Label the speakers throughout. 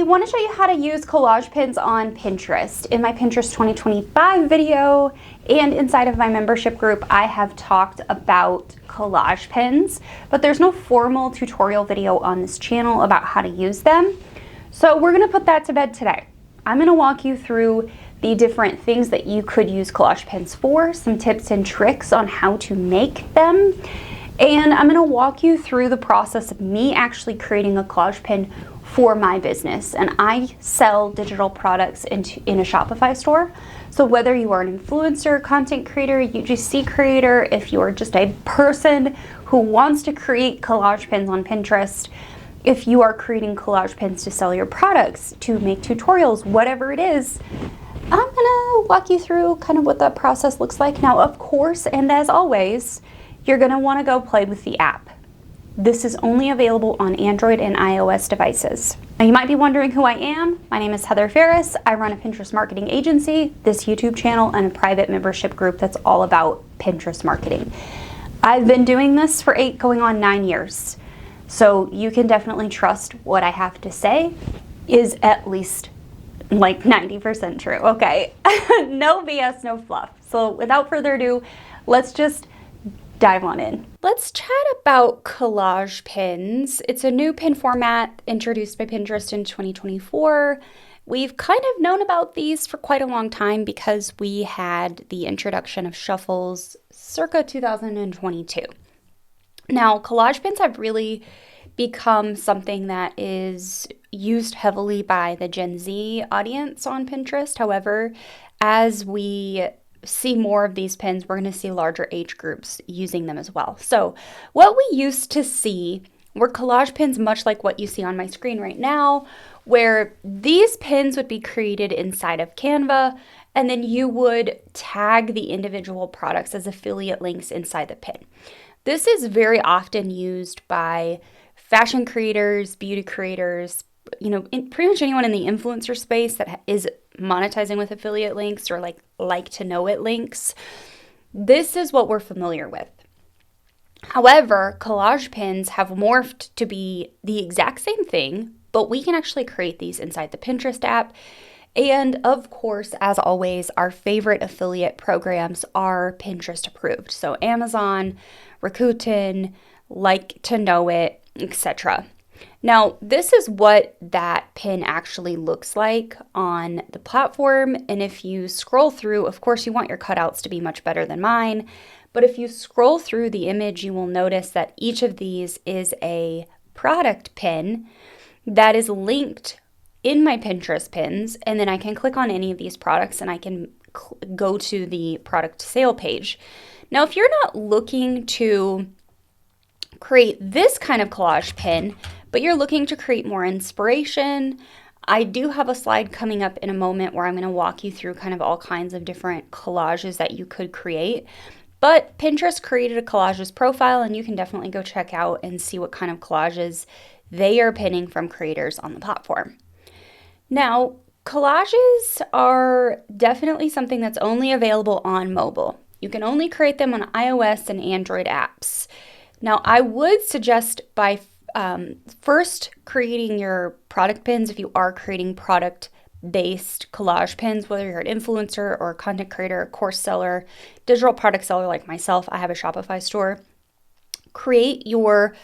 Speaker 1: I want to show you how to use collage pins on Pinterest. In my Pinterest 2025 video and inside of my membership group, I have talked about collage pins, but there's no formal tutorial video on this channel about how to use them. So we're going to put that to bed today. I'm going to walk you through the different things that you could use collage pins for, some tips and tricks on how to make them, and I'm going to walk you through the process of me actually creating a collage pin for my business. And I sell digital products in a Shopify store. So whether you are an influencer, content creator, UGC creator, if you are just a person who wants to create collage pins on Pinterest, if you are creating collage pins to sell your products, to make tutorials, whatever it is, I'm gonna walk you through kind of what that process looks like. Now, of course, and as always, you're gonna wanna go play with the app. This is only available on Android and iOS devices. Now, you might be wondering who I am. My name is Heather Farris. I run a Pinterest marketing agency, this YouTube channel, and a private membership group that's all about Pinterest marketing. I've been doing this for 8 going on 9 years. So you can definitely trust what I have to say is at least like 90% true, okay? No BS, no fluff. So without further ado, let's just dive on in. Let's chat about collage pins. It's a new pin format introduced by Pinterest in 2024. We've kind of known about these for quite a long time because we had the introduction of shuffles circa 2022. Now, collage pins have really become something that is used heavily by the Gen Z audience on Pinterest. However, as we see more of these pins, we're going to see larger age groups using them as well. So what we used to see were collage pins much like what you see on my screen right now, where these pins would be created inside of Canva, and then you would tag the individual products as affiliate links inside the pin. This is very often used by fashion creators, beauty creators, pretty much anyone in the influencer space that is monetizing with affiliate links or like to know it links. This is what we're familiar with. However, collage pins have morphed to be the exact same thing, but we can actually create these inside the Pinterest app. And of course, as always, our favorite affiliate programs are Pinterest approved. So Amazon, Rakuten, Like to Know It, etc. Now, this is what that pin actually looks like on the platform. And if you scroll through, of course, you want your cutouts to be much better than mine. But if you scroll through the image, you will notice that each of these is a product pin that is linked in my Pinterest pins. And then I can click on any of these products and I can go to the product sale page. Now, if you're not looking to create this kind of collage pin, but you're looking to create more inspiration, I do have a slide coming up in a moment where I'm going to walk you through kind of all kinds of different collages that you could create. But Pinterest created a collages profile, and you can definitely go check out and see what kind of collages they are pinning from creators on the platform. Now, collages are definitely something that's only available on mobile. You can only create them on iOS and Android apps. Now, I would suggest by first creating your product pins, if you are creating product-based collage pins, whether you're an influencer or a content creator, a course seller, digital product seller like myself, I have a Shopify store. Create your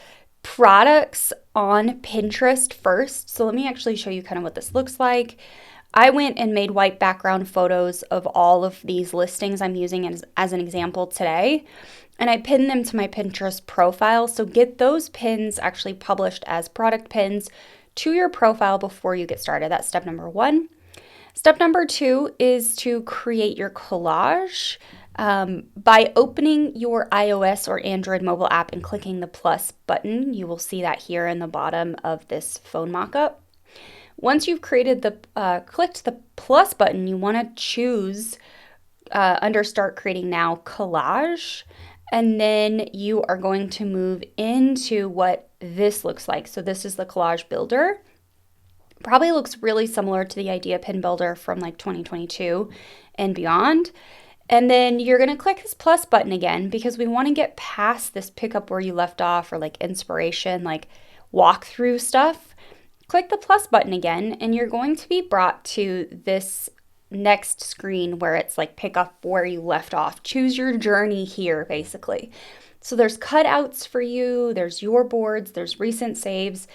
Speaker 1: products on Pinterest first. So let me actually show you kind of what this looks like. I went and made white background photos of all of these listings I'm using as an example today, and I pinned them to my Pinterest profile. So get those pins actually published as product pins to your profile before you get started. That's step number 1. Step number 2 is to create your collage. By opening your iOS or Android mobile app and clicking the plus button, you will see that here in the bottom of this phone mockup. Once you've created clicked the plus button, you want to choose under Start Creating Now Collage, and then you are going to move into what this looks like. So this is the Collage Builder. Probably looks really similar to the Idea Pin Builder from like 2022 and beyond. And then you're going to click this plus button again because we want to get past this pick up where you left off or like inspiration, like walkthrough stuff. click the plus button again, and you're going to be brought to this next screen where it's like pick up where you left off. Choose your journey here, basically. So there's cutouts for you, there's your boards, there's recent saves,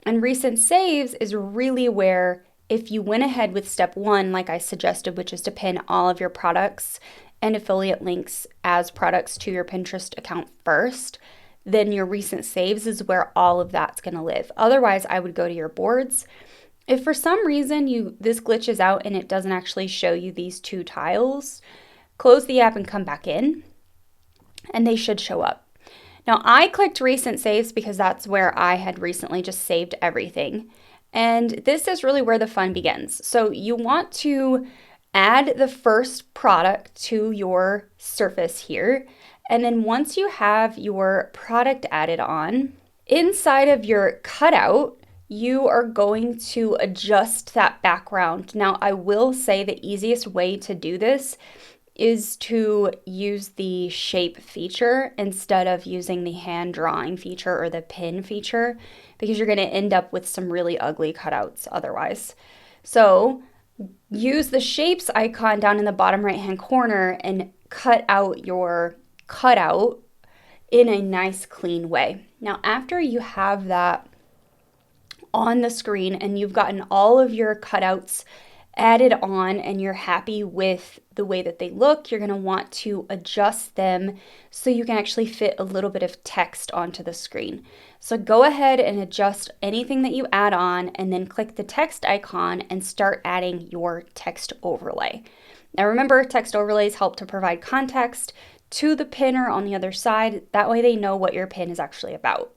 Speaker 1: and recent saves is really where if you went ahead with step 1, like I suggested, which is to pin all of your products and affiliate links as products to your Pinterest account first, then your recent saves is where all of that's going to live. Otherwise, I would go to your boards. If for some reason this glitches out and it doesn't actually show you these 2 tiles, close the app and come back in, and they should show up. Now, I clicked recent saves because that's where I had recently just saved everything. And this is really where the fun begins. So you want to add the first product to your surface here. And then once you have your product added on, inside of your cutout, you are going to adjust that background. Now, I will say the easiest way to do this is to use the shape feature instead of using the hand drawing feature or the pin feature, because you're going to end up with some really ugly cutouts otherwise. So use the shapes icon down in the bottom right hand corner and cut out your cutout in a nice clean way. Now, after you have that on the screen and you've gotten all of your cutouts added on and you're happy with the way that they look, you're going to want to adjust them so you can actually fit a little bit of text onto the screen. So go ahead and adjust anything that you add on and then click the text icon and start adding your text overlay. Now remember, text overlays help to provide context to the pinner on the other side. That way they know what your pin is actually about.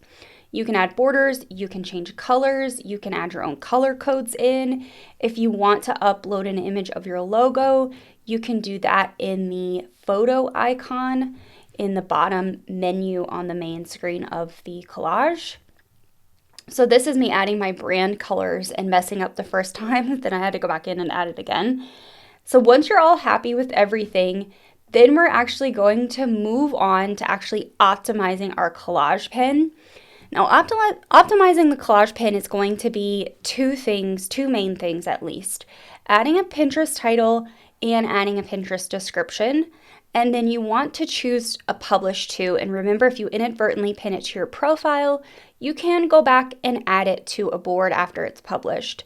Speaker 1: You can add borders, you can change colors, you can add your own color codes in. If you want to upload an image of your logo, you can do that in the photo icon in the bottom menu on the main screen of the collage. So this is me adding my brand colors and messing up the first time, then I had to go back in and add it again. So once you're all happy with everything, then we're actually going to move on to actually optimizing our collage pin. Now, optimizing the collage pin is going to be 2 main things at least. Adding a Pinterest title and adding a Pinterest description. And then you want to choose a publish to. And remember, if you inadvertently pin it to your profile, you can go back and add it to a board after it's published.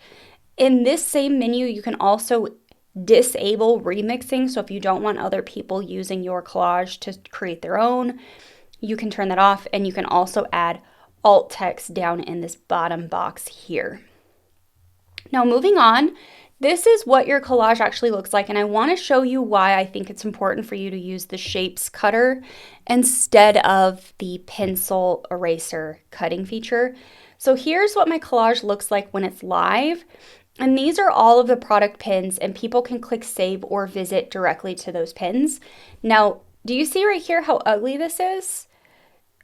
Speaker 1: In this same menu, you can also disable remixing. So if you don't want other people using your collage to create their own, you can turn that off, and you can also add alt text down in this bottom box here. Now moving on, this is what your collage actually looks like, and I want to show you why I think it's important for you to use the shapes cutter instead of the pencil eraser cutting feature. So here's what my collage looks like when it's live, and these are all of the product pins, and people can click save or visit directly to those pins. Now, do you see right here how ugly this is?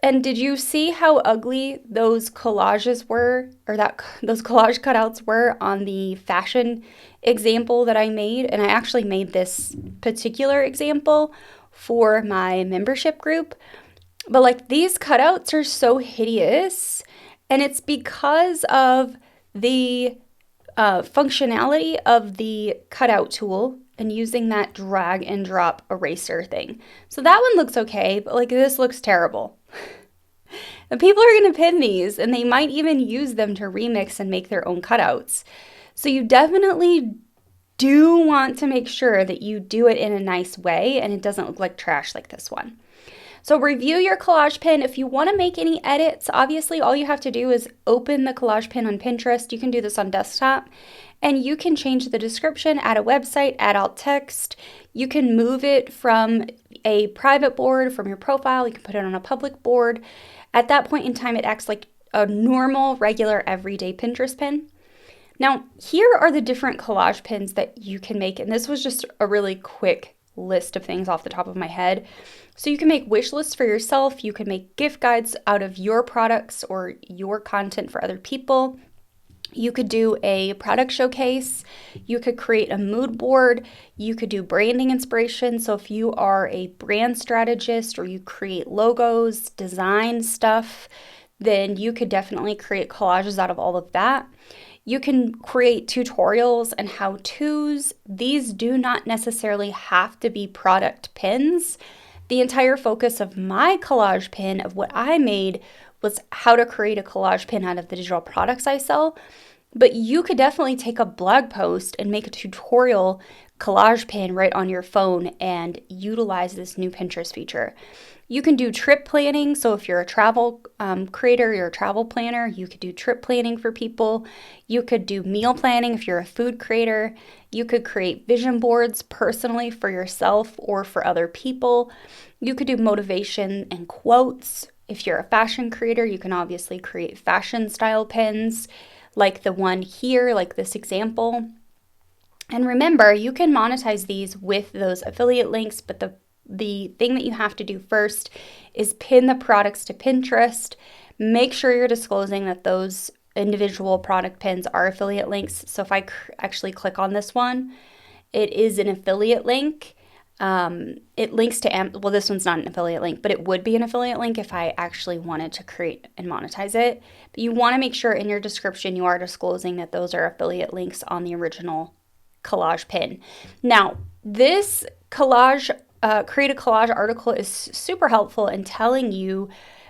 Speaker 1: And did you see how ugly those collages were, or those collage cutouts were on the fashion example that I made? And I actually made this particular example for my membership group. But like, these cutouts are so hideous, and it's because of the functionality of the cutout tool and using that drag and drop eraser thing. So that one looks okay, but like, this looks terrible. And people are going to pin these, and they might even use them to remix and make their own cutouts. So you definitely do want to make sure that you do it in a nice way and it doesn't look like trash like this one. So review your collage pin. If you want to make any edits, obviously all you have to do is open the collage pin on Pinterest. You can do this on desktop, and you can change the description, add a website, add alt text. You can move it from a private board from your profile. You can put it on a public board. At that point in time, it acts like a normal, regular, everyday Pinterest pin. Now, here are the different collage pins that you can make, and this was just a really quick list of things off the top of my head. So you can make wish lists for yourself. You can make gift guides out of your products or your content for other people. You could do a product showcase. You could create a mood board. You could do branding inspiration. So if you are a brand strategist or you create logos, design stuff, then you could definitely create collages out of all of that. You can create tutorials and how-tos. These do not necessarily have to be product pins. The entire focus of my collage pin, of what I made, was how to create a collage pin out of the digital products I sell. But you could definitely take a blog post and make a tutorial collage pin right on your phone and utilize this new Pinterest feature. You can do trip planning. So if you're a travel creator, you're a travel planner, you could do trip planning for people. You could do meal planning if you're a food creator. You could create vision boards personally for yourself or for other people. You could do motivation and quotes. If you're a fashion creator, you can obviously create fashion style pins like the one here, like this example. And remember, you can monetize these with those affiliate links, but the thing that you have to do first is pin the products to Pinterest. Make sure you're disclosing that those individual product pins are affiliate links. So if I actually click on this one, it is an affiliate link. It links to, well, this one's not an affiliate link, but it would be an affiliate link if I actually wanted to create and monetize it. But you want to make sure in your description you are disclosing that those are affiliate links on the original collage pin. Now, this collage, create a collage article is super helpful in telling you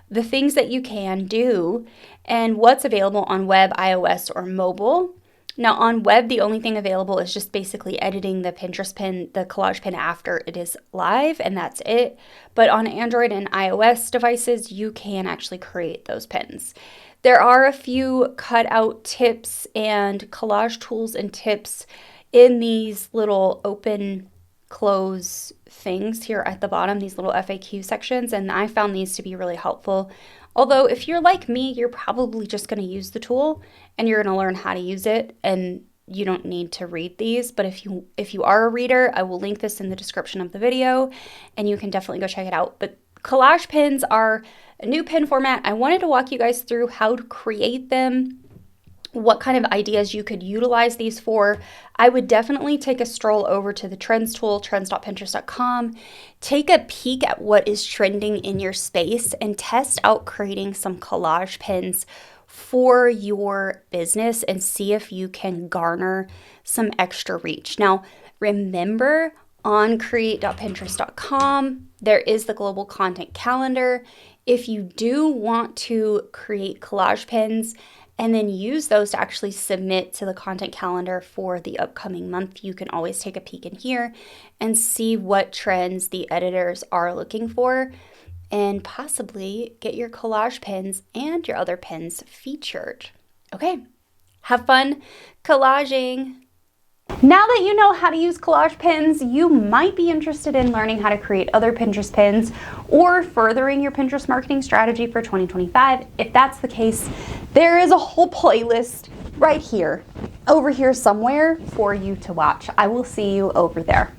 Speaker 1: the things that you can do and what's available on web, iOS, or mobile. Now on web, the only thing available is just basically editing the Pinterest pin, the collage pin after it is live, and that's it. But on Android and iOS devices, you can actually create those pins. There are a few cutout tips and collage tools and tips in these little open close things here at the bottom, these little FAQ sections, and I found these to be really helpful. Although if you're like me, you're probably just going to use the tool and you're going to learn how to use it, and you don't need to read these. But if you are a reader, I will link this in the description of the video and you can definitely go check it out. But collage pins are a new pin format. I wanted to walk you guys through how to create them, what kind of ideas you could utilize these for. I would definitely take a stroll over to the trends tool, trends.pinterest.com. Take a peek at what is trending in your space and test out creating some collage pins for your business and see if you can garner some extra reach. Now, remember, on create.pinterest.com, there is the global content calendar. If you do want to create collage pins and then use those to actually submit to the content calendar for the upcoming month, you can always take a peek in here and see what trends the editors are looking for and possibly get your collage pins and your other pins featured. Okay, have fun collaging. Now that you know how to use collage pins, you might be interested in learning how to create other Pinterest pins or furthering your Pinterest marketing strategy for 2025. If that's the case, there is a whole playlist right here, over here somewhere for you to watch. I will see you over there.